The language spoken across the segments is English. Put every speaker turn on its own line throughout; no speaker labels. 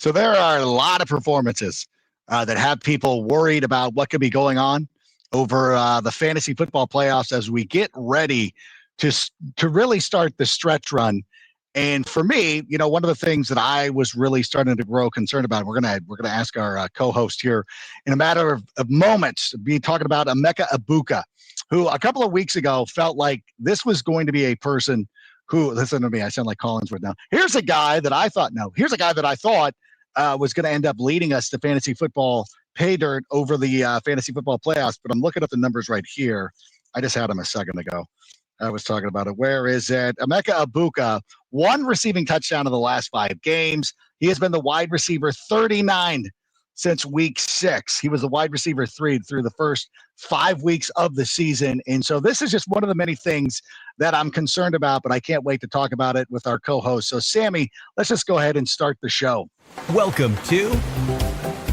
So there are a lot of performances that have people worried about what could be going on over the fantasy football playoffs as we get ready to to really start the stretch run. And for me, one of the things that I was really starting to grow concerned about, we're gonna ask our co-host here in a matter of moments, be talking about Emeka Ibuka, who a couple of weeks ago felt like this was going to be a person who, listen to me, I sound like Collinsworth now. Here's a guy that I thought was going to end up leading us to fantasy football pay dirt over the fantasy football playoffs. But I'm looking at the numbers right here. I just had him a second ago. I was talking about it. Where is it? Emeka Ibuka, one receiving touchdown in the last 5 games. He has been the wide receiver 39 since week 6. He was the wide receiver 3 through the first 5 weeks of the season. And so this is just one of the many things that I'm concerned about, but I can't wait to talk about it with our co-host. So, Sammy, let's just go ahead and start the show.
Welcome to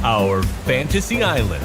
our Fantasy Island.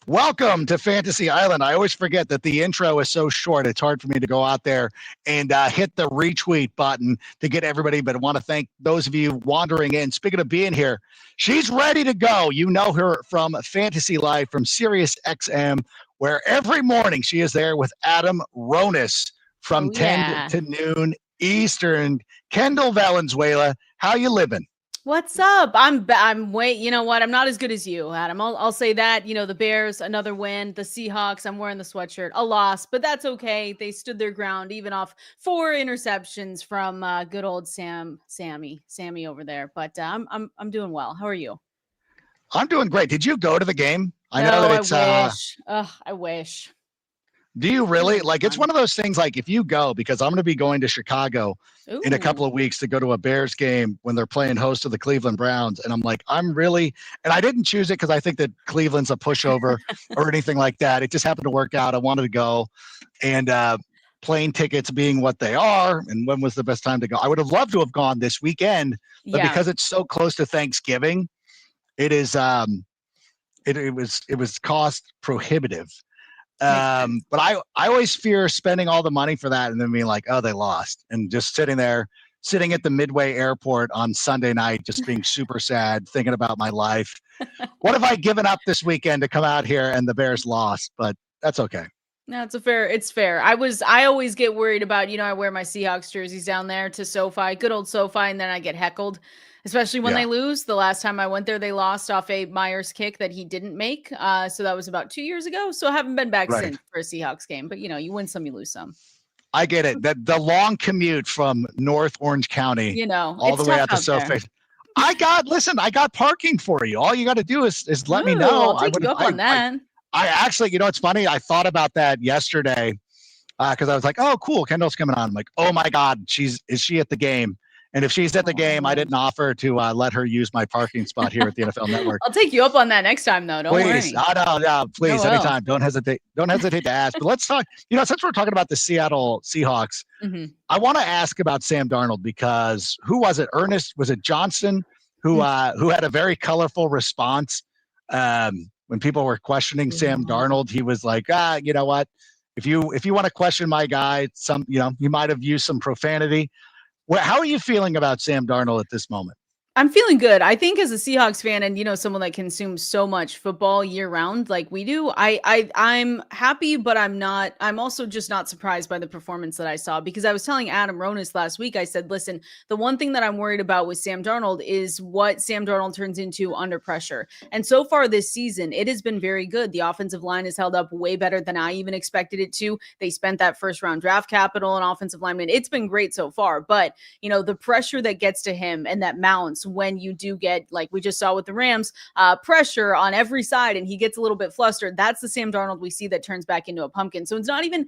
Welcome to Fantasy Island. I always forget that the intro is so short. It's hard for me to go out there and hit the retweet button to get everybody, but I want to thank those of you wandering in. Speaking of being here, she's ready to go. You know her from Fantasy Live, from Sirius XM, where every morning she is there with Adam Ronis from 10 to noon Eastern. Kendall Valenzuela, how you living?
What's up? You know what? I'm not as good as you, Adam. I'll say that. The Bears, another win. The Seahawks, I'm wearing the sweatshirt. A loss, but that's okay. They stood their ground, even off 4 interceptions from good old Sammy over there. But I'm doing well. How are you?
I'm doing great. Did you go to the game?
I know that it's. I wish. I wish.
Do you really? Like, it's one of those things, like, if you go, because I'm going to be going to Chicago in a couple of weeks to go to a Bears game when they're playing host to the Cleveland Browns. And I'm like, and I didn't choose it because I think that Cleveland's a pushover or anything like that. It just happened to work out. I wanted to go, and plane tickets being what they are, and when was the best time to go? I would have loved to have gone this weekend, but because it's so close to Thanksgiving, it is, it was cost prohibitive. But I always fear spending all the money for that and then being like, oh, they lost, and just sitting at the Midway airport on Sunday night, just being super sad, thinking about my life. What have I given up this weekend to come out here and the Bears lost? But that's okay.
No, it's fair. I always get worried about, I wear my Seahawks jerseys down there to SoFi, good old SoFi, and then I get heckled, especially when they lose. The last time I went there, they lost off a Myers kick that he didn't make. So that was about 2 years ago. So I haven't been back since for a Seahawks game, but you win some, you lose some.
I get it. The long commute from North Orange County, all the way out to SoFi. I got parking for you. All you got to do is let me know.
I'll take you up on that.
I actually, it's funny. I thought about that yesterday because I was like, oh, cool. Kendall's coming on. I'm like, oh my God, is she at the game? And if she's at the game, I didn't offer to let her use my parking spot here at the NFL Network.
I'll take you up on that next time, though. Don't worry.
No, please, anytime. Don't hesitate to ask. But let's talk, since we're talking about the Seattle Seahawks, I want to ask about Sam Darnold, because who was it? Was it Johnson who had a very colorful response when people were questioning Sam Darnold? He was like, you know what? If you want to question my guy, you might have used some profanity. How are you feeling about Sam Darnold at this moment?
I'm feeling good. I think as a Seahawks fan and, someone that consumes so much football year round, like we do, I'm happy, but I'm also just not surprised by the performance that I saw, because I was telling Adam Ronis last week, I said, listen, the one thing that I'm worried about with Sam Darnold is what Sam Darnold turns into under pressure. And so far this season, it has been very good. The offensive line has held up way better than I even expected it to. They spent that first round draft capital and offensive lineman. It's been great so far, but the pressure that gets to him and that mounts when you do get, like we just saw with the Rams, pressure on every side and he gets a little bit flustered, that's the Sam Darnold we see that turns back into a pumpkin. So it's not even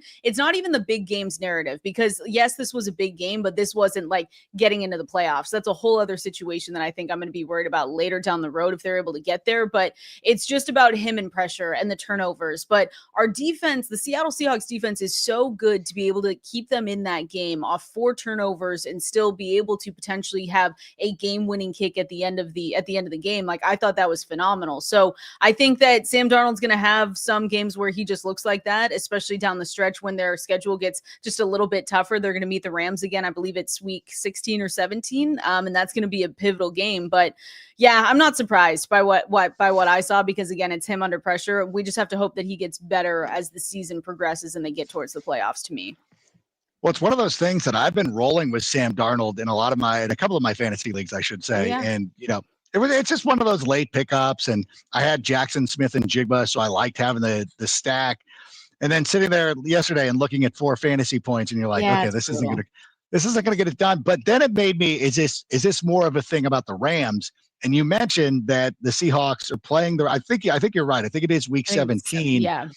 the big games narrative, because yes, this was a big game, but this wasn't like getting into the playoffs. That's a whole other situation that I think I'm going to be worried about later down the road if they're able to get there. But it's just about him and pressure and the turnovers. But our defense, the Seattle Seahawks defense, is so good to be able to keep them in that game off 4 turnovers and still be able to potentially have a game-winning game-winning kick at the end of the game. Like, I thought that was phenomenal. So I think that Sam Darnold's going to have some games where he just looks like that, especially down the stretch when their schedule gets just a little bit tougher. They're going to meet the Rams again. I believe it's week 16 or 17, and that's going to be a pivotal game. But yeah, I'm not surprised by what I saw, because again, it's him under pressure. We just have to hope that he gets better as the season progresses and they get towards the playoffs, to me.
Well, it's one of those things that I've been rolling with Sam Darnold in a couple of my fantasy leagues, I should say.
Yeah.
And, it's just one of those late pickups. And I had Jackson Smith and Jigba, so I liked having the stack. And then sitting there yesterday and looking at 4 fantasy points, and you're like, okay, this isn't going to get it done. But then it made me, is this more of a thing about the Rams? And you mentioned that the Seahawks are playing I think you're right. I think it is week 17.
Yeah.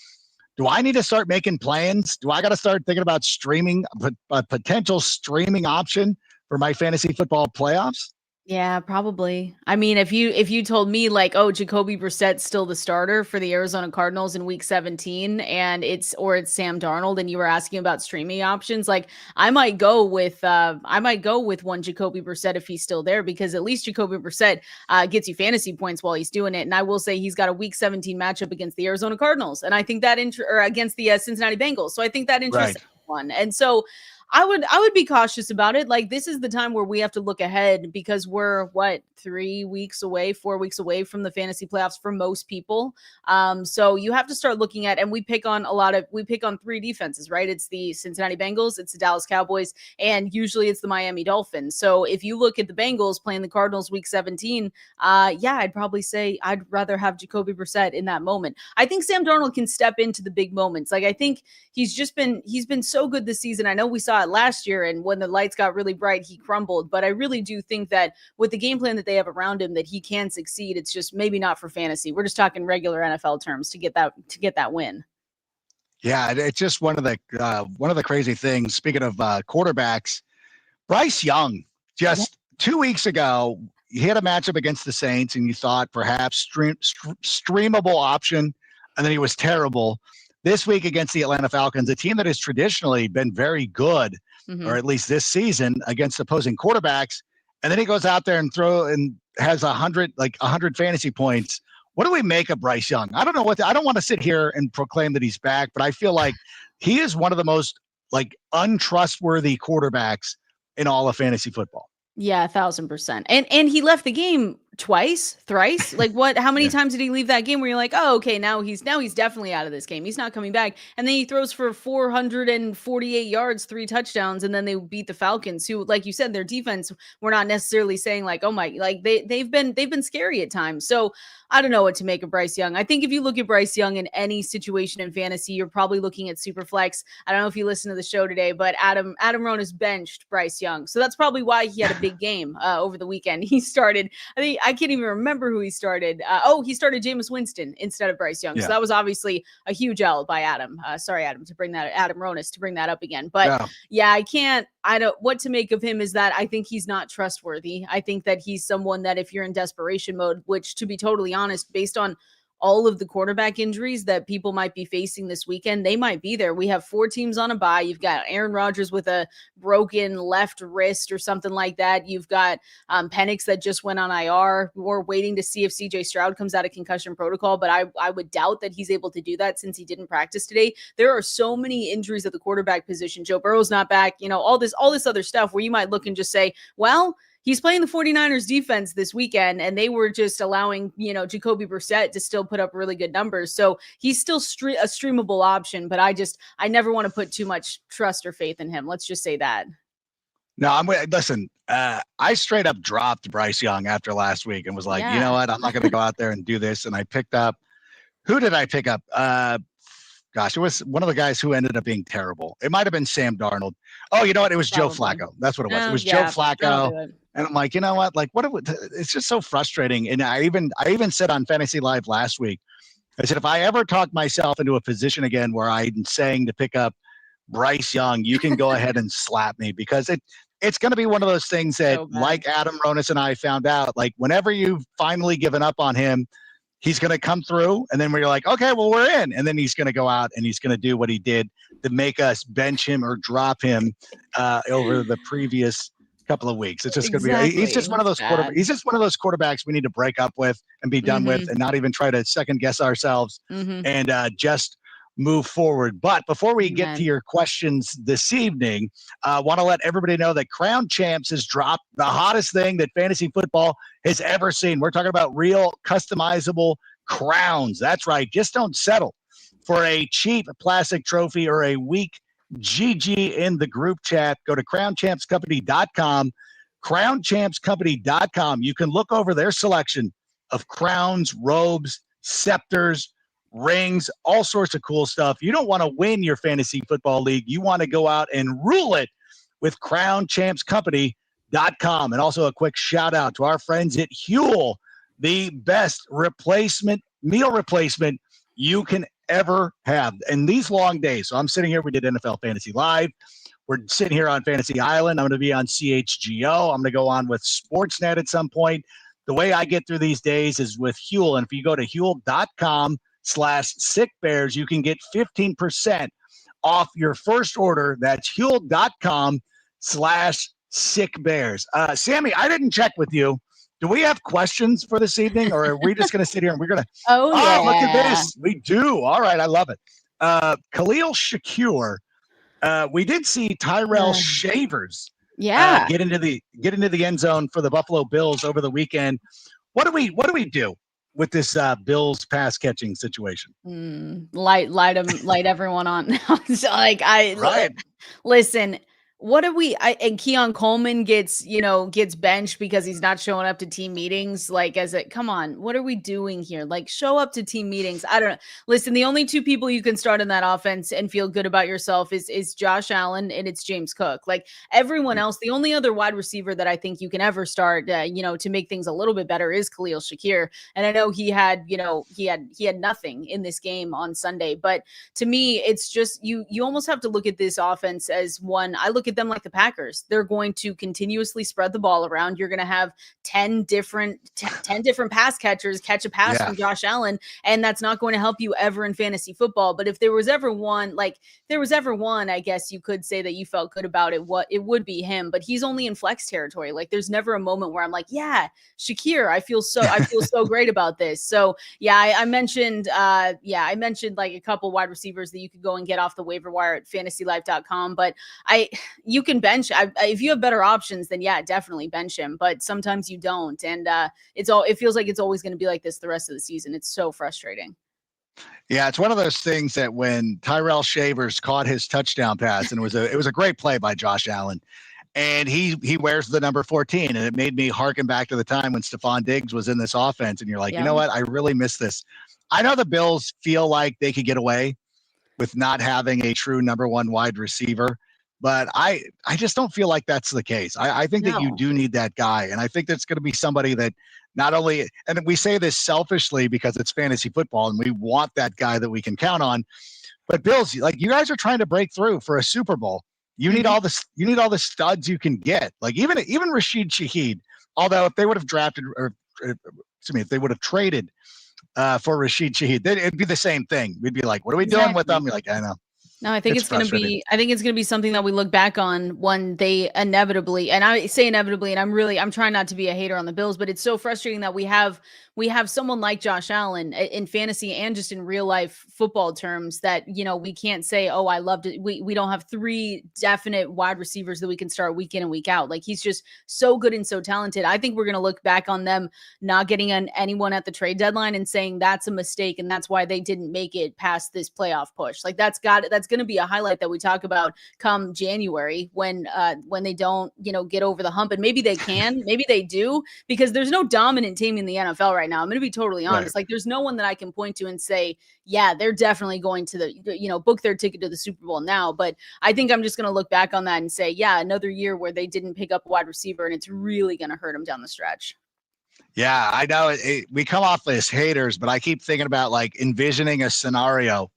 Do I need to start making plans? Do I got to start thinking about streaming, a potential streaming option for my fantasy football playoffs?
Yeah, probably. I mean, if you told me like, oh, Jacoby Brissett's still the starter for the Arizona Cardinals in week 17 and it's Sam Darnold, and you were asking about streaming options, like I might go with one Jacoby Brissett if he's still there, because at least Jacoby Brissett gets you fantasy points while he's doing it. And I will say he's got a week 17 matchup against the Arizona Cardinals, and I think that or against the Cincinnati Bengals. So I think that interests everyone. And so I would be cautious about it. Like, this is the time where we have to look ahead, because we're 4 weeks away from the fantasy playoffs for most people. So you have to start looking at, and we pick on 3 defenses, right? It's the Cincinnati Bengals, it's the Dallas Cowboys, and usually it's the Miami Dolphins. So if you look at the Bengals playing the Cardinals week 17, I'd probably say I'd rather have Jacoby Brissett in that moment. I think Sam Darnold can step into the big moments. Like, I think he's been so good this season. I know we saw it last year, and when the lights got really bright, he crumbled. But I really do think that with the game plan that they have around him, that he can succeed. It's just maybe not for fantasy. We're just talking regular NFL terms to get that win.
Yeah, it's just one of the crazy things. Speaking of quarterbacks, Bryce Young, just 2 weeks ago, he had a matchup against the Saints, and you thought perhaps streamable option, and then he was terrible. This week against the Atlanta Falcons, a team that has traditionally been very good, or at least this season, against opposing quarterbacks, and then he goes out there and has 100 fantasy points. What do we make of Bryce Young? I don't know I don't want to sit here and proclaim that he's back, but I feel like he is one of the most untrustworthy quarterbacks in all of fantasy football.
Yeah, 1,000%. And he left the game thrice. Like, how many times did he leave that game where you're like, oh, okay, now he's definitely out of this game. He's not coming back. And then he throws for 448 yards, 3 touchdowns, and then they beat the Falcons, who, like you said, their defense, we're not necessarily saying like, oh my, like they've been scary at times. So I don't know what to make of Bryce Young. I think if you look at Bryce Young in any situation in fantasy, you're probably looking at Superflex. I don't know if you listened to the show today, but Adam Ronis benched Bryce Young. So that's probably why he had a big game over the weekend. He started, I can't even remember who he started. He started Jameis Winston instead of Bryce Young. Yeah. So that was obviously a huge L by Adam. Sorry, Adam Ronis to bring that up again. But I don't what to make of him is that I think he's not trustworthy. I think that he's someone that if you're in desperation mode, which, to be totally honest, based on all of the quarterback injuries that people might be facing this weekend, they might be there. We have 4 teams on a bye. You've got Aaron Rodgers with a broken left wrist or something like that. You've got Penix that just went on IR. We're waiting to see if CJ Stroud comes out of concussion protocol, but I would doubt that he's able to do that since he didn't practice today. There are so many injuries at the quarterback position. Joe Burrow's not back, all this other stuff where you might look and just say, well, he's playing the 49ers defense this weekend, and they were just allowing, Jacoby Brissett to still put up really good numbers. So he's still a streamable option, but I never want to put too much trust or faith in him. Let's just say that.
No, listen, I straight up dropped Bryce Young after last week and was like, you know what? I'm not going to go out there and do this. And I picked up, who did I pick up? It was one of the guys who ended up being terrible. It might've been Sam Darnold. Oh, you know what? It was Joe Flacco. That's what it was. It was Joe Flacco. And I'm like, you know what? Like, it's just so frustrating. And I even said on Fantasy Live last week, I said, if I ever talk myself into a position again where I'm saying to pick up Bryce Young, you can go ahead and slap me, because it's going to be one of those things that, like Adam Ronis and I found out, like whenever you've finally given up on him, he's going to come through, and then we're like, okay, well, we're in. And then he's going to go out and he's going to do what he did to make us bench him or drop him over the previous couple of weeks. It's just going to be. He's
Exactly.
just one of
It's
those
bad.
He's just one of those quarterbacks we need to break up with and be done with,
Mhm.
and not even try to second guess ourselves
Mhm.
and just move forward. But before we get to
Amen.
your questions this evening, I want to let everybody know that Crown Champs has dropped the hottest thing that fantasy football has ever seen. We're talking about real customizable crowns. That's right. Just don't settle for a cheap plastic trophy or a weak GG in the group chat. Go to crownchampscompany.com. Crownchampscompany.com. You can look over their selection of crowns, robes, scepters, rings, all sorts of cool stuff. You don't want to win your fantasy football league. You want to go out and rule it with crownchampscompany.com. And also a quick shout out to our friends at Huel, the best meal replacement you can ever have. And these long days, so I'm sitting here, we did NFL Fantasy Live. We're sitting here on Fantasy Island. I'm going to be on CHGO. I'm going to go on with Sportsnet at some point. The way I get through these days is with Huel. And if you go to huel.com/sickbears, you can get 15% off your first order. That's huel.com/sickbears. Sammy, I didn't check with you. Do we have questions for this evening, or are we just going to sit here and we're going to?
Oh
Oh, look at
yeah.
this. We do. All right. I love it. Khalil Shakir. We did see Tyrell Shavers
Yeah.
get into the end zone for the Buffalo Bills over the weekend. What do we do with this Bills pass catching situation?
Light everyone on. So, like
Right.
listen, what do we and Keon Coleman gets benched because he's not showing up to team meetings. Like, come on, what are we doing here? Like, show up to team meetings. I don't know. Listen, the only two people you can start in that offense and feel good about yourself is Josh Allen and it's James Cook. Like everyone else, the only other wide receiver that I think you can ever start, to make things a little bit better is Khalil Shakir. And I know he had nothing in this game on Sunday, but to me, it's just you almost have to look at this offense as one. I look at them like the Packers. They're going to continuously spread the ball around. You're going to have 10 different pass catchers catch a pass from Josh Allen, and that's not going to help you ever in fantasy football. But if there was ever one, I guess you could say that you felt good about it, it would be him. But he's only in flex territory. Like there's never a moment where I'm like, yeah, Shakir, I feel so great about this. So yeah, I mentioned like a couple wide receivers that you could go and get off the waiver wire at fantasylife.com. But you can bench. If you have better options, then yeah, definitely bench him. But sometimes you don't, and it feels like it's always going to be like this the rest of the season. It's so frustrating.
Yeah, it's one of those things that when Tyrell Shavers caught his touchdown pass, and it was a great play by Josh Allen, and he wears the number 14, and it made me harken back to the time when Stephon Diggs was in this offense, and you're like, you know what? I really miss this. I know the Bills feel like they could get away with not having a true number one wide receiver, but I just don't feel like that's the case. I think that you do need that guy, and I think that's going to be somebody that not only, and we say this selfishly because it's fantasy football and we want that guy that we can count on, but Bills, like you guys are trying to break through for a Super Bowl. You need all this. You need all the studs you can get. Like even Rashid Shaheed. Although if they would have drafted, or if they would have traded for Rashid Shaheed, it'd be the same thing. We'd be like, what are we doing with them? You're like, I know.
No, I think it's going to be something that we look back on when they inevitably, and I say inevitably, and I'm trying not to be a hater on the Bills, but it's so frustrating that we have someone like Josh Allen in fantasy and just in real life football terms that, we can't say, oh, I loved it. We don't have three definite wide receivers that we can start week in and week out. Like he's just so good and so talented. I think we're going to look back on them not getting anyone at the trade deadline and saying that's a mistake. And that's why they didn't make it past this playoff push. Like that's going to be a highlight that we talk about come January when they don't, get over the hump. And maybe they can, maybe they do, because there's no dominant team in the NFL right now. I'm going to be totally honest. Right. Like there's no one that I can point to and say, yeah, they're definitely going to book their ticket to the Super Bowl now. But I think I'm just going to look back on that and say, yeah, another year where they didn't pick up a wide receiver and it's really going to hurt them down the stretch.
Yeah, I know we come off as haters, but I keep thinking about like envisioning a scenario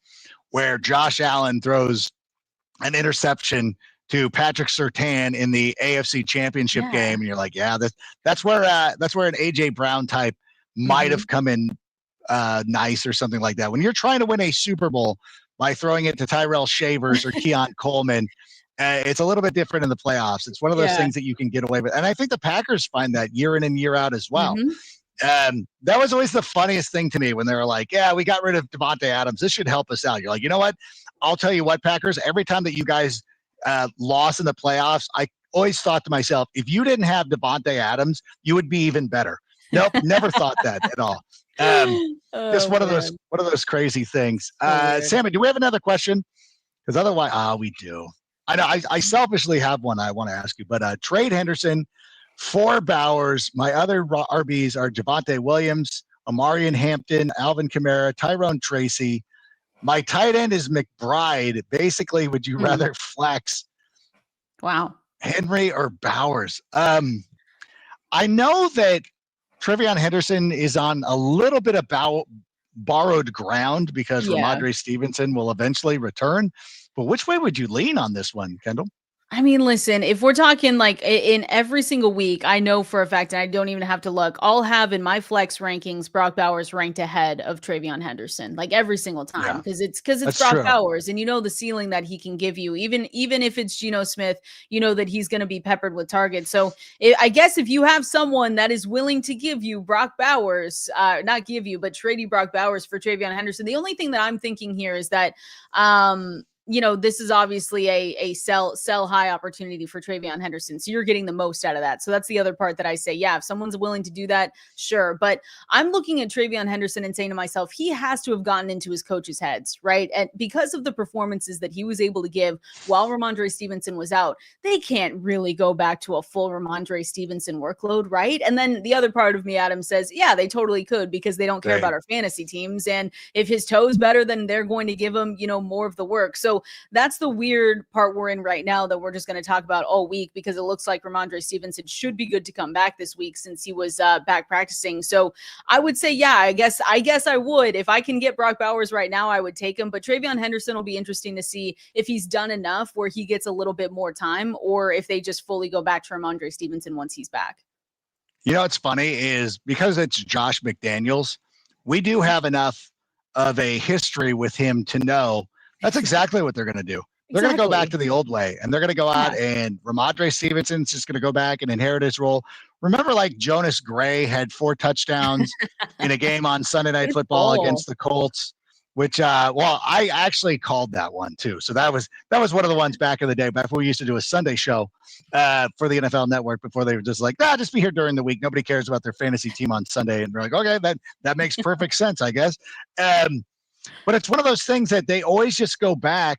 where Josh Allen throws an interception to Patrick Surtain in the AFC Championship game, and you're like, yeah, that's where an AJ Brown type might have come in nice or something like that. When you're trying to win a Super Bowl by throwing it to Tyrell Shavers or Keon Coleman It's a little bit different in the playoffs. It's one of those
Yeah.
things that you can get away with. And I think the Packers find that year in and year out as well.
Mhm.
That was always the funniest thing to me when they were like, yeah, we got rid of Devontae Adams. This should help us out. You're like, you know what? I'll tell you what, Packers, every time that you guys lost in the playoffs, I always thought to myself, if you didn't have Devontae Adams, you would be even better. Nope, never thought that at all. Just
Oh,
one
man.
of those crazy things.
So weird.
Sammy, do we have another question? Because otherwise, we do. I know I selfishly have one I want to ask you, but trade Henderson for Bowers. My other RBs are Javonte Williams, Amarian Hampton, Alvin Kamara, Tyrone Tracy. My tight end is McBride. Basically, would you rather flex
Wow.
Henry or Bowers? I know that Trevion Henderson is on a little bit of borrowed ground because Ramondre Stevenson will eventually return. But which way would you lean on this one, Kendall?
I mean, listen, if we're talking like in every single week, I know for a fact, and I don't even have to look, I'll have in my flex rankings Brock Bowers ranked ahead of Trevion Henderson, like every single time, because it's Brock Bowers, and you know the ceiling that he can give you, even if it's Geno Smith, you know that he's going to be peppered with targets. So I guess if you have someone that is willing to give you Brock Bowers, not give you, but trade you Brock Bowers for Trevion Henderson, the only thing that I'm thinking here is that this is obviously a sell high opportunity for Trevion Henderson. So you're getting the most out of that. So that's the other part that I say, yeah, if someone's willing to do that, sure. But I'm looking at Trevion Henderson and saying to myself, he has to have gotten into his coach's heads, right? And because of the performances that he was able to give while Ramondre Stevenson was out, they can't really go back to a full Ramondre Stevenson workload, right? And then the other part of me, Adam, says, yeah, they totally could because they don't care about our fantasy teams. And if his toe's better, then they're going to give him, more of the work. So that's the weird part we're in right now that we're just going to talk about all week, because it looks like Ramondre Stevenson should be good to come back this week since he was back practicing. So I would say, yeah, I guess I would. If I can get Brock Bowers right now, I would take him. But Trevion Henderson will be interesting to see if he's done enough where he gets a little bit more time, or if they just fully go back to Ramondre Stevenson once he's back.
You know what's funny is because it's Josh McDaniels, we do have enough of a history with him to know that's exactly what they're going to do. They're going to go back to the old way, and they're going to go out and Ramondre Stevenson's just going to go back and inherit his role. Remember, like Jonas Gray had 4 touchdowns in a game on Sunday Night Football against the Colts, which, I actually called that one too. So that was one of the ones back in the day, back when we used to do a Sunday show for the NFL Network before they were just like, just be here during the week. Nobody cares about their fantasy team on Sunday. And we're like, okay, that makes perfect sense, I guess. But it's one of those things that they always just go back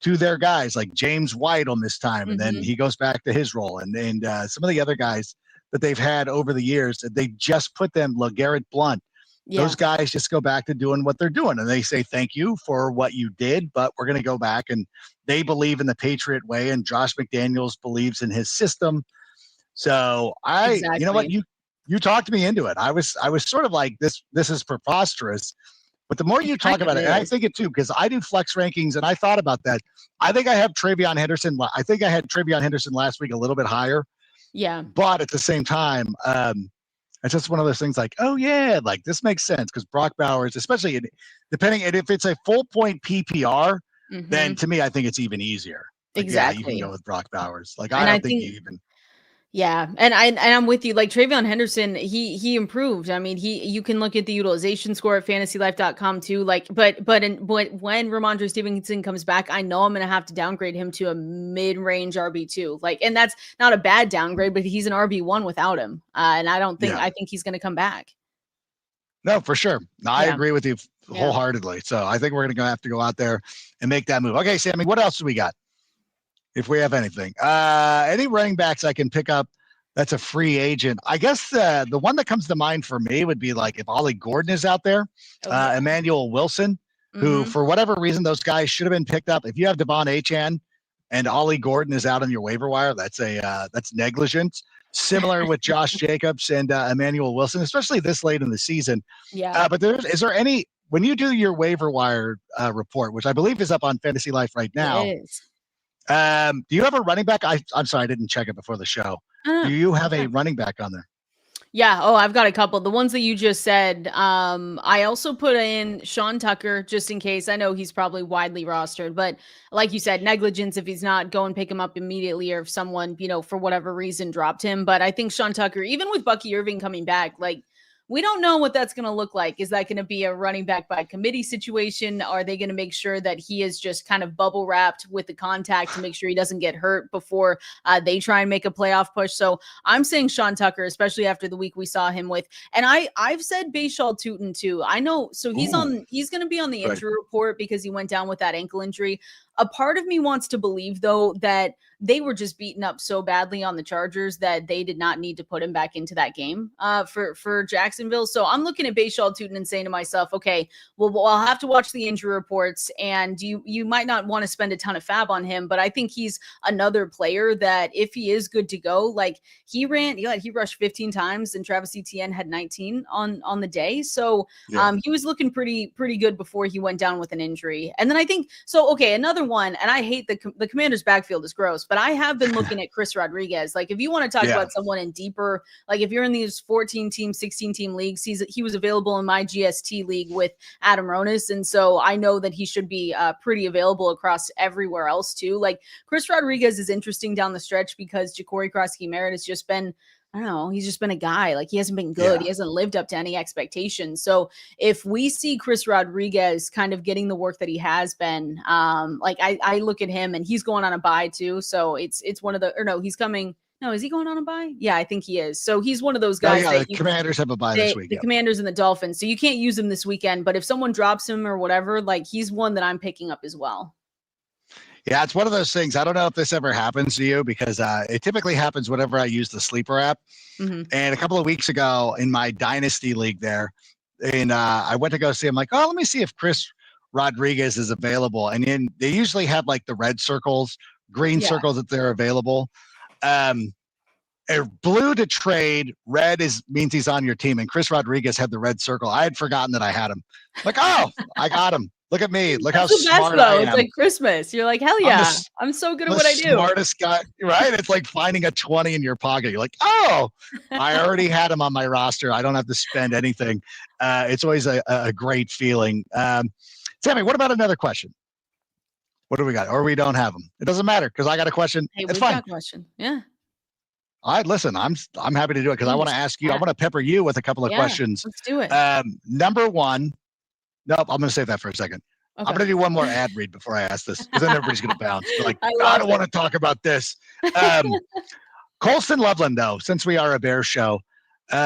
to their guys, like James White on this time, and then he goes back to his role. And some of the other guys that they've had over the years, they just put them, LeGarrette Blount. Yeah. Those guys just go back to doing what they're doing, and they say thank you for what you did, but we're going to go back. And they believe in the Patriot way, and Josh McDaniels believes in his system. So you know what, you talked me into it. I was sort of like, this is preposterous. But the more you talk about it, and I think it too, because I do flex rankings, and I thought about that. I think I have Trevion Henderson. I think I had Trevion Henderson last week a little bit higher. Yeah. But at the same time, it's just one of those things like, oh, yeah, like this makes sense because Brock Bowers, especially depending, and if it's a full point PPR, then to me, I think it's even easier. Like, exactly. Yeah, you can go with Brock Bowers. Like, I don't think you even.
Yeah. And I'm with you. Like Trevion Henderson, he improved. I mean, you can look at the utilization score at fantasylife.com too. Like, but when Ramondre Stevenson comes back, I know I'm going to have to downgrade him to a mid-range RB2. Like, and that's not a bad downgrade, but he's an RB1 without him. And I think he's going to come back.
No, for sure. No, I agree with you wholeheartedly. So I think we're going to have to go out there and make that move. Okay, Sammy, what else do we got? If we have anything, any running backs I can pick up that's a free agent. I guess the one that comes to mind for me would be like if Ollie Gordon is out there, Emmanuel Wilson, who for whatever reason, those guys should have been picked up. If you have Devon Achane and Ollie Gordon is out on your waiver wire, that's negligence. Similar with Josh Jacobs and Emmanuel Wilson, especially this late in the season. Yeah. But is there any, when you do your waiver wire report, which I believe is up on Fantasy Life right now,
it is.
Do you have a running back? I'm sorry, I didn't check it before the show. Do you have a running back on there?
Yeah. Oh, I've got a couple. The ones that you just said. I also put in Sean Tucker just in case. I know he's probably widely rostered, but like you said, negligence if he's not, go and pick him up immediately, or if someone, for whatever reason dropped him. But I think Sean Tucker, even with Bucky Irving coming back, like, we don't know what that's going to look like. Is that going to be a running back by committee situation? Are they going to make sure that he is just kind of bubble wrapped with the contact to make sure he doesn't get hurt before they try and make a playoff push? So I'm saying Sean Tucker, especially after the week we saw him with. And I've said Bayshal Tootin too. I know, so he's going to be on the
Good.
injury report because he went down with that ankle injury. A part of me wants to believe, though, that they were just beaten up so badly on the Chargers that they did not need to put him back into that game for Jacksonville. So I'm looking at Bayshal Tootin and saying to myself, okay, well, I'll have to watch the injury reports, and you might not want to spend a ton of fab on him, but I think he's another player that if he is good to go, like he rushed 15 times and Travis Etienne had 19 on the day. So he was looking pretty good before he went down with an injury. And then I think, so, okay, another one, and I hate the Commanders backfield is gross, but I have been looking at Chris Rodriguez. Like, if you want to talk about someone in deeper, like if you're in these 14 team, 16 team leagues, he was available in my GST league with Adam Ronis. And so I know that he should be pretty available across everywhere else too. Like, Chris Rodriguez is interesting down the stretch because Ja'Cory Krosky-Merritt has just been, I don't know, he's just been a guy. Like, he hasn't been good. He hasn't lived up to any expectations. So if we see Chris Rodriguez kind of getting the work that he has been, like I look at him and he's going on a bye too. So it's one of the, or no, he's coming. No, is he going on a bye? Yeah, I think he is. So he's one of those guys.
The Commanders have a bye this week.
The Commanders and the Dolphins. So you can't use him this weekend, but if someone drops him or whatever, like he's one that I'm picking up as well.
Yeah, it's one of those things. I don't know if this ever happens to you because it typically happens whenever I use the sleeper app. Mm-hmm. And a couple of weeks ago in my dynasty league there, and I went to go see him, like, oh, let me see if Chris Rodriguez is available. And then they usually have like the red circles, green circles that they're available. Blue to trade, red means he's on your team. And Chris Rodriguez had the red circle. I had forgotten that I had him. Like, oh, I got him. Look at me. Look how smart I am.
It's like Christmas. You're like, hell yeah. I'm so good at what I do.
Smartest guy, right? It's like finding a 20 in your pocket. You're like, oh, I already had him on my roster. I don't have to spend anything. It's always a great feeling. Sammy, what about another question? What do we got? Or we don't have them. It doesn't matter because I got a question.
Hey,
it's fine.
Got a question. Yeah.
All right, listen, I'm happy to do it because I want to ask you. I want to pepper you with a couple of questions.
Let's do it.
Number one. Nope, I'm going to save that for a second. Okay. I'm going to do one more ad read before I ask this because then everybody's going to bounce. They're like, I don't want to talk about this. Colston Loveland, though, since we are a Bears show,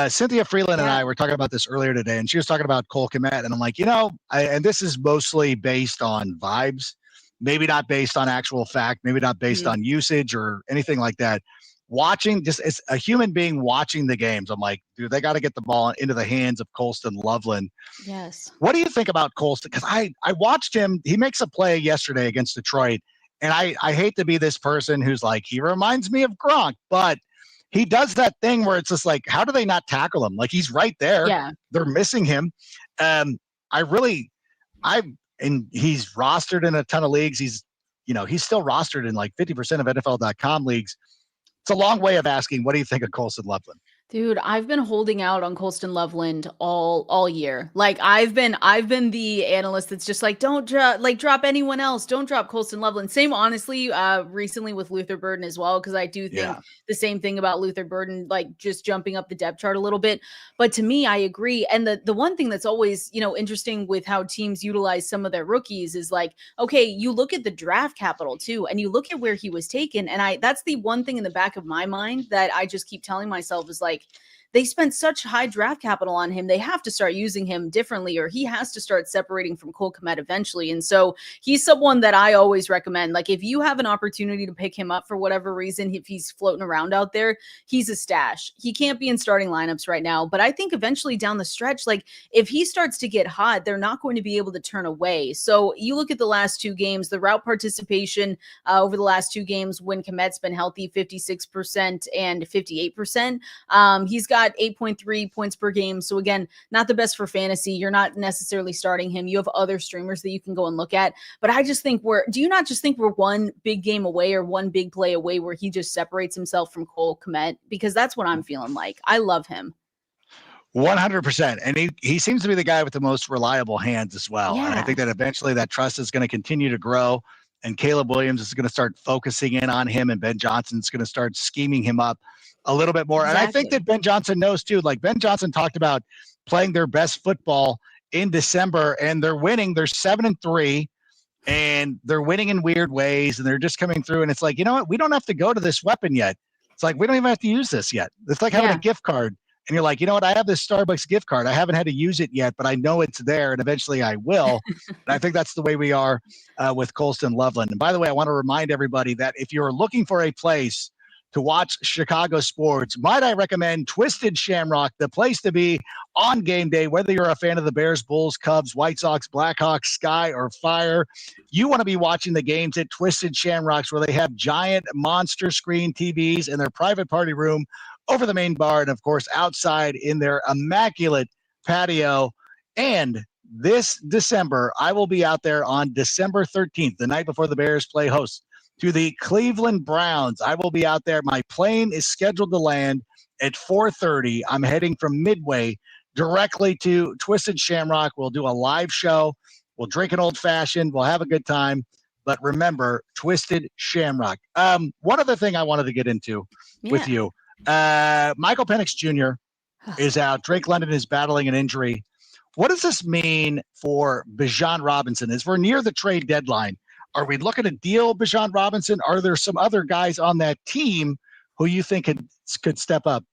Cynthia Freeland and I were talking about this earlier today, and she was talking about Cole Kmet, and I'm like, and this is mostly based on vibes, maybe not based on actual fact, maybe not based on usage or anything like that. Watching, just as a human being watching the games, I'm like, dude, they got to get the ball into the hands of Colston Loveland.
Yes.
What do you think about Colston? Because I watched him. He makes a play yesterday against Detroit, and I hate to be this person who's like, he reminds me of Gronk, but he does that thing where it's just like, how do they not tackle him? Like, he's right there.
Yeah.
They're missing him. And he's rostered in a ton of leagues. He's still rostered in like 50% of NFL.com leagues. It's a long way of asking, what do you think of Colston Loveland?
Dude, I've been holding out on Colston Loveland all year. Like I've been the analyst that's just like, don't drop anyone else. Don't drop Colston Loveland. Same, honestly, recently with Luther Burden as well, because I do think the same thing about Luther Burden, like just jumping up the depth chart a little bit. But to me, I agree. And the one thing that's always, interesting with how teams utilize some of their rookies is like, okay, you look at the draft capital too, and you look at where he was taken. And that's the one thing in the back of my mind that I just keep telling myself is like, they spent such high draft capital on him. They have to start using him differently, or he has to start separating from Cole Kmet eventually. And so he's someone that I always recommend. Like, if you have an opportunity to pick him up for whatever reason, if he's floating around out there, he's a stash. He can't be in starting lineups right now, but I think eventually down the stretch, like if he starts to get hot, they're not going to be able to turn away. So you look at the last two games, the route participation over the last two games when Kmet's been healthy, 56% and 58%. He's got 8.3 points per game. So again, not the best for fantasy. You're not necessarily starting him. You have other streamers that you can go and look at. But I just think do you not just think we're one big game away or one big play away where he just separates himself from Cole Kmet? Because that's what I'm feeling like. I love him.
100%. And he seems to be the guy with the most reliable hands as well. And I
Yeah,
think that eventually that trust is going to continue to grow. And Caleb Williams is going to start focusing in on him, and Ben Johnson's going to start scheming him up a little bit more. And I think
exactly.
that Ben Johnson knows too. Like Ben Johnson talked about playing their best football in December, and they're winning. They're 7-3, and they're winning in weird ways, and they're just coming through. And it's like, you know what? We don't have to go to this weapon yet. It's like, we don't even have to use this yet. It's like having a
Yeah.
gift card. And you're like, you know what? I have this Starbucks gift card. I haven't had to use it yet, but I know it's there, and eventually I will. And I think that's the way we are with Colston Loveland. And by the way, I want to remind everybody that if you're looking for a place to watch Chicago sports, might I recommend Twisted Shamrock, the place to be on game day, whether you're a fan of the Bears, Bulls, Cubs, White Sox, Blackhawks, Sky, or Fire. You want to be watching the games at Twisted Shamrocks, where they have giant monster screen TVs in their private party room over the main bar, and of course outside in their immaculate patio. And this December, I will be out there on December 13th, the night before the Bears play host to the Cleveland Browns. I will be out there. My plane is scheduled to land at 4:30. I'm heading from Midway directly to Twisted Shamrock. We'll do a live show. We'll drink an old fashioned. We'll have a good time. But remember, Twisted Shamrock. One other thing I wanted to get into with you. Michael Penix Jr. is out. Drake London is battling an injury. What does this mean for Bijan Robinson? As we're near the trade deadline, are we looking to deal Bijan Robinson? Are there some other guys on that team who you think could step up?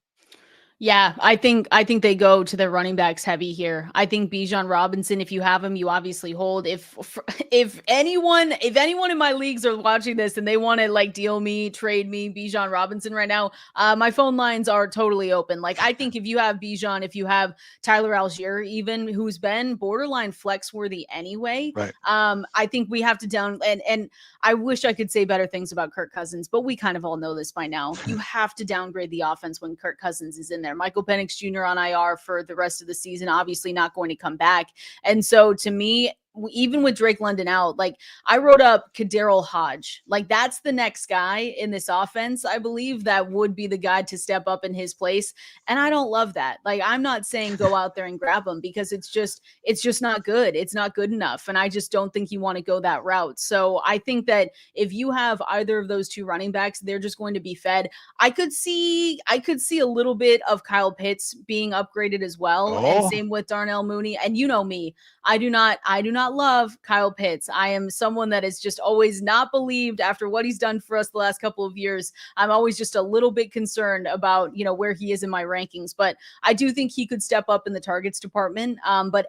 Yeah, I think they go to their running backs heavy here. I think Bijan Robinson, if you have him, you obviously hold. If anyone in my leagues are watching this and they want to like deal me, trade me, Bijan Robinson right now, my phone lines are totally open. Like I think if you have Bijan, if you have Tyler Algier, even who's been borderline flex worthy anyway,
right.
I think we have to down and I wish I could say better things about Kirk Cousins, but we kind of all know this by now. You have to downgrade the offense when Kirk Cousins is in there. Michael Penix Jr. on IR for the rest of the season, obviously not going to come back. And so to me, even with Drake London out, like I wrote up Kaderil Hodge, like that's the next guy in this offense. I believe that would be the guy to step up in his place. And I don't love that. Like, I'm not saying go out there and grab him because it's just not good. It's not good enough. And I just don't think you want to go that route. So I think that if you have either of those two running backs, they're just going to be fed. I could see a little bit of Kyle Pitts being upgraded as well. And same with Darnell Mooney. And you know me, I do not love Kyle Pitts. I am someone that is just always not believed after what he's done for us the last couple of years. I'm always just a little bit concerned about, where he is in my rankings, but I do think he could step up in the targets department. But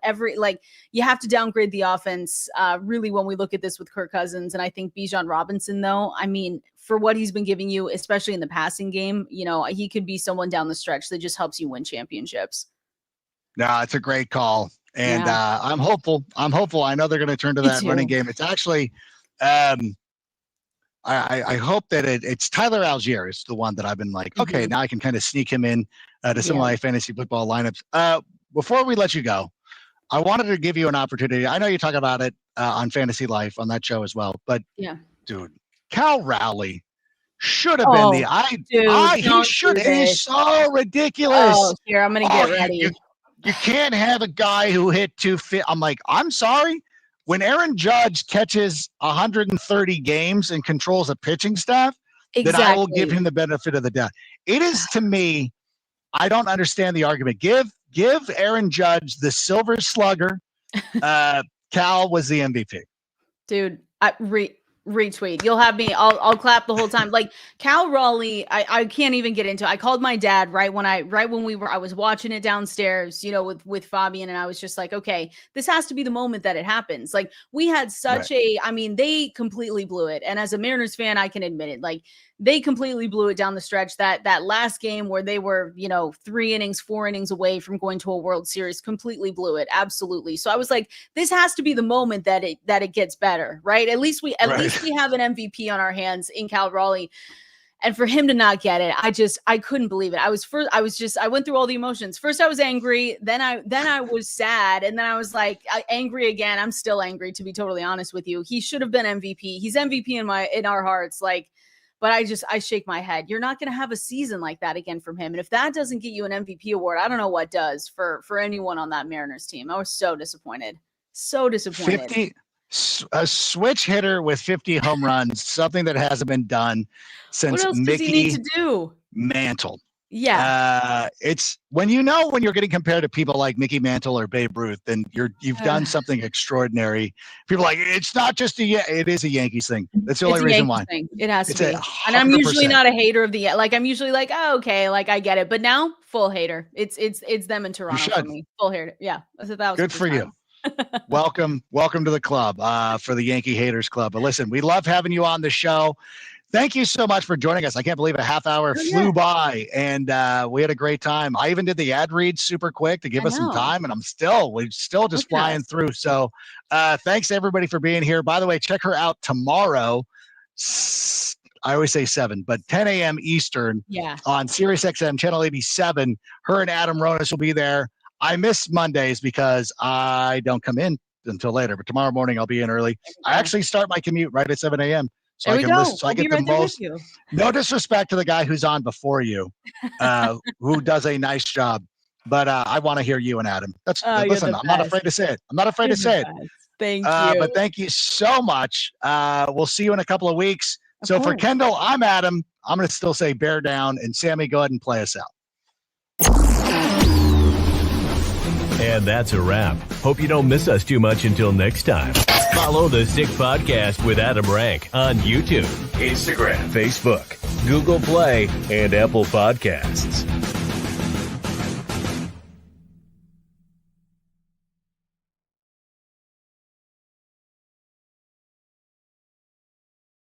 you have to downgrade the offense really when we look at this with Kirk Cousins. And I think Bijan Robinson, though, I mean, for what he's been giving you, especially in the passing game, he could be someone down the stretch that just helps you win championships.
No, it's a great call. And I'm hopeful. I know they're going to turn to that running game. It's actually, I hope that it's Tyler Algier is the one that I've been like, okay, now I can kind of sneak him in to some of my fantasy football lineups. Before we let you go, I wanted to give you an opportunity. I know you talk about it on Fantasy Life on that show as well, but dude, Cal Rowley should have been he should. It is so ridiculous.
Oh, here, I'm going to get ready.
You can't have a guy who hit 250. I'm like, I'm sorry. When Aaron Judge catches 130 games and controls a pitching staff, then I will give him the benefit of the doubt. It is, to me, I don't understand the argument. Give Aaron Judge the Silver Slugger. Cal was the MVP.
Dude, retweet. You'll have me. I'll clap the whole time. Like Cal Raleigh, I can't even get into. I called my dad right when I was watching it downstairs, with Fabian, and I was just like, okay, this has to be the moment that it happens. Like we had such they completely blew it. And as a Mariners fan, I can admit it. Like they completely blew it down the stretch. That last game where they were, 4 innings away from going to a World Series, completely blew it. Absolutely. So I was like, this has to be the moment that it gets better, right? At least we have an MVP on our hands in Cal Raleigh. And for him to not get it, I couldn't believe it. I went through all the emotions. First I was angry, then I was sad, and then I was like angry again. I'm still angry, to be totally honest with you. He should have been MVP. He's MVP in our hearts. Like, But I shake my head. You're not going to have a season like that again from him. And if that doesn't get you an MVP award, I don't know what does for anyone on that Mariners team. I was so disappointed. So disappointed.
A switch hitter with 50 home runs, something that hasn't been done since
what else
Mickey
does he need to do?
Mantle.
Yeah.
It's when you're getting compared to people like Mickey Mantle or Babe Ruth, then you've done something extraordinary. People are like, it's not just it is a Yankees thing. That's the only reason why.
Thing. It has to be.
100%.
And I'm usually not a hater of I'm usually like, oh, okay, like I get it. But now full hater. It's them in Toronto for me. Full hater. Yeah. That was
good for you. Welcome to the club, for the Yankee Haters Club. But listen, we love having you on the show. Thank you so much for joining us. I can't believe a half hour flew by, and we had a great time. I even did the ad read super quick to give us some time, and we're still just flying through. So thanks everybody for being here. By the way, check her out tomorrow. I always say 7, but 10 a.m. Eastern on Sirius XM Channel 87. Her and Adam Ronis will be there. I miss Mondays because I don't come in until later, but tomorrow morning I'll be in early. I actually start my commute right at 7 a.m. So I can listen. So I get the most. No disrespect to the guy who's on before you, who does a nice job, but I want to hear you and Adam. Listen. I'm not afraid to say it.
Thank you.
But thank you so much. We'll see you in a couple of weeks. So for Kendall, I'm Adam. I'm going to still say bear down, and Sammy, go ahead and play us out.
And that's a wrap. Hope you don't miss us too much until next time. Follow the Sick Podcast with Adam Rank on YouTube, Instagram, Facebook, Google Play, and Apple Podcasts.